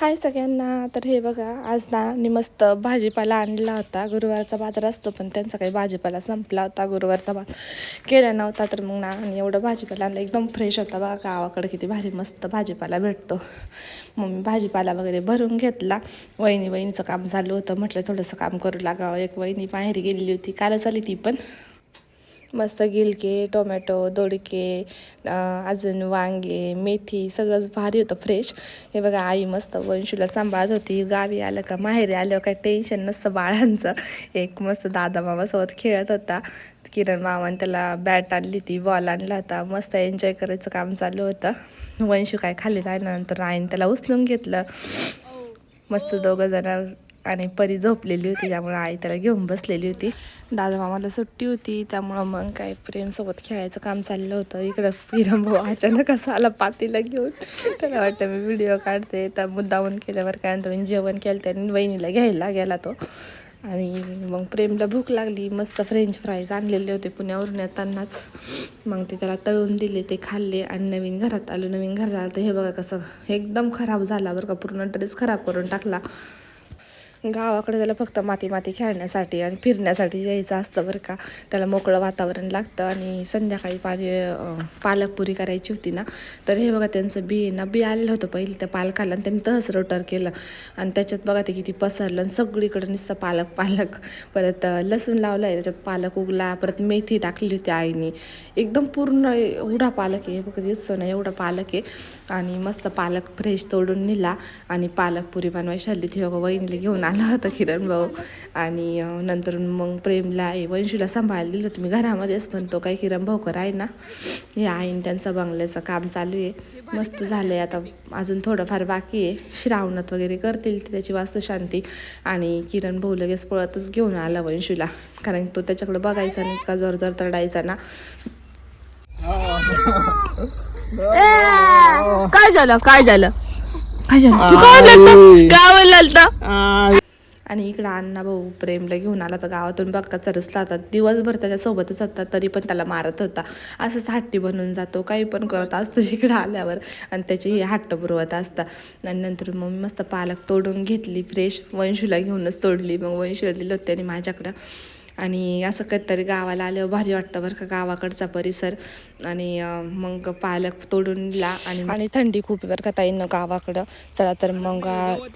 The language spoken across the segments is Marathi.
हाय सगळ्यांना. तर हे बघा, आज ना मी मस्त भाजीपाला आणला होता. गुरुवारचा बाजार असतो, पण त्यांचा काही भाजीपाला संपला होता. गुरुवारचा बाजार केला नव्हता, तर मग ना आणि एवढं भाजीपाला आणलं, एकदम फ्रेश होता. बघा गावाकडे किती भारी मस्त भाजीपाला भेटतो. मग मी भाजीपाला वगैरे भरून घेतला. वहिनीचं काम चालू होतं, म्हटलं थोडंसं काम करू लागावं. एक वहिनी बाहेर गेलेली होती, कालच आली ती पण. मस्त गिलके, टोमॅटो, दोडके, अजून वांगे, मेथी सगळंच भारी होतं फ्रेश. हे बघा, आई मस्त वंशूला सांभाळत होती. गावी आलं का माहेरी आलं काही टेन्शन नसतं बाळांचं. एक मस्त दादा मामासोबत खेळत होता. किरण मामाने त्याला बॅट आणली, ती बॉल आणला होता. मस्त एन्जॉय करायचं काम चालू होतं. वंशू काय खाली राहिल्यानंतर आईने त्याला उचलून घेतलं. मस्त दोघं जण. आणि परी झोपलेली होती, त्यामुळे आई त्याला घेऊन बसलेली होती. दादा मामाला सुट्टी होती, त्यामुळं मग काय प्रेमसोबत खेळायचं काम चाललं होतं. इकडं किरण भाऊ अचानक असं आला पातीला घेऊन. त्याला वाटतं मी व्हिडिओ काढते, तर मुद्दामून केल्यावर काय नंतर मी जेवण केलं त्याने वहिनीला घ्यायला गेला तो. आणि मग प्रेमला भूक लागली. मस्त फ्रेंच फ्राईज आणलेले होते पुण्यावरून येतानाच. मग ते त्याला तळून दिले, ते खाल्ले आणि नवीन घरात आलो. नवीन घरात आलं तर हे बघा कसं एकदम खराब झाला बरं का, पूर्ण ड्रेस खराब करून टाकला. गावाकडे त्याला फक्त माती खेळण्यासाठी आणि फिरण्यासाठी यायचं असतं बरं का. त्याला मोकळं वातावरण लागतं. आणि संध्याकाळी पालकपुरी करायची होती ना, तर हे बघा त्यांचं बी आलेलं होतं पहिले त्या पालकाला, आणि त्यांनी तसंच रोटर केलं. आणि त्याच्यात बघा ते किती पसरलं, आणि सगळीकडे नुसतं पालक. परत लसूण लावलं आहे, त्याच्यात पालक उगला. परत मेथी टाकली होती आईने. एकदम पूर्ण एवढा पालक आहे बघा, दिसतो ना एवढा पालक आहे. आणि मस्त पालक फ्रेश तोडून नेला आणि पालकपुरी बनवायची हल्ली ती बघा वहिनीला घेऊन आला होता किरण भाऊ. आणि नंतर मग प्रेमला वंशूला सांभाळायला दिलं होतं मी घरामध्येच, पण तो काही किरण भाऊ आहे ना, हे आईन त्यांचं बंगल्याचं काम चालू आहे. मस्त झालं आहे, आता अजून थोडंफार बाकी आहे. श्रावणात वगैरे करतील ते त्याची वास्तुशांती. आणि किरण भाऊ लगेच पळतच घेऊन आला वंशूला, कारण तो त्याच्याकडे बघायचा नाही, का जोर तरडायचा ना. काय झालं आणि इकडं अण्णा भाऊ प्रेमला घेऊन आला तर गावातून बक्काचा रुसला होता. दिवसभर त्याच्यासोबतच होता, तरी पण त्याला मारत होता. असंच हट्टी बनून जातो, काही पण करत असतो इकडं आल्यावर. आणि त्याची हे हट्ट पुरवत असतात. आणि नंतर मग मी मस्त पालक तोडून घेतली फ्रेश, वंशूला घेऊनच तोडली. मग वंशूला दिलं होतं त्याने माझ्याकडं. आणि असं कधीतरी गावाला आल्यावर भारी वाटतं बरं का, गावाकडचा परिसर. आणि मग पालक तोडून दिला. आणि थंडी खूप बरं का ताईंना गावाकडं. चला तर मग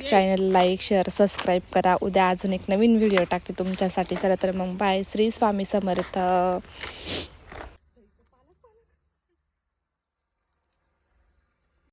चॅनल लाईक शेअर सबस्क्राईब करा. उद्या अजून एक नवीन व्हिडिओ टाकते तुमच्यासाठी. चला तर मग बाय. श्री स्वामी समर्थ.